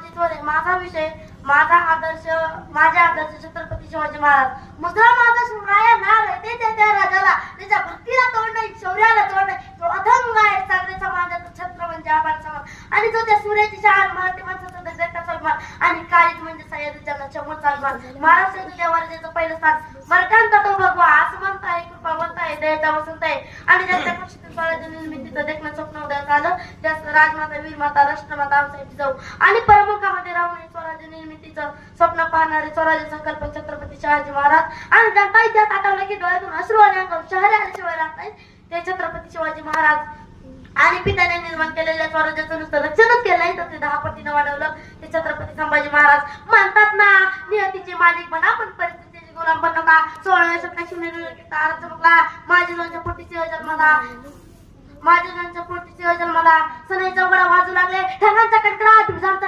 औचित्य आहे. माझा विषय, माझा आदर्श, माझे आदर्श छत्रपती शिवाजी महाराज. मुद्रा माझा शिवराया नार आहे, ते त्या राजाला त्याच्या भक्तीला तोड नाही, शौर्याला तोड नाही. तो अधंग आहे, सागरे समाजाचा छत्र म्हणजे आभार समान. आणि जो त्या सूर्याची शान, मराठी माणसाचा दर्जाचा सन्मान. आणि काळीज म्हणजे सह्याद्री जन्माच्या मूळचा अभिमान. महाराष्ट्राच्या देवाऱ्याचं पहिलं स्थान मराठ्यांचा तो भगवा. असं म्हणताय, कृपावंत आहे, दयाचा वसंत आहे. आणि ज्यांच्या पक्षातील स्वराज्य निर्मितीचं देखणं स्वप्न उदयास आलं, त्या राजमाता, वीरमाता, राष्ट्रमाता आमची जाऊ. आणि परमुखामध्ये राहून हे स्वराज्य निर्मितीचं स्वप्न पाहणारे स्वराज्य संकल्प छत्रपती शिवाजी महाराज. आणि ज्यांचा इतिहास आठवला की डोळ्यातून अश्रू आणि अंगावर शहरे आल्याशिवाय राहत नाही, ते छत्रपती शिवाजी महाराज. आणि पित्याने निर्माण केलेल्या स्वराज्याचं नुसतं रक्षणच केलं नाही, तर ते 10 पटीनं वाढवलं. ते छत्रपती संभाजी महाराज. म्हणतात ना, नियतीचे मालिक बना पण परिस्थितीचे गुलाम बनू नका. 16व्या शतकात शिवनेरी चमकला, माझे लोणच्या पोटी सिंह जन्मला. माझे लोणच्या पोटी सिंह जन्मला. सनई चौघडा वाजू लागले, ढगांचा कडकडाट, विजांचा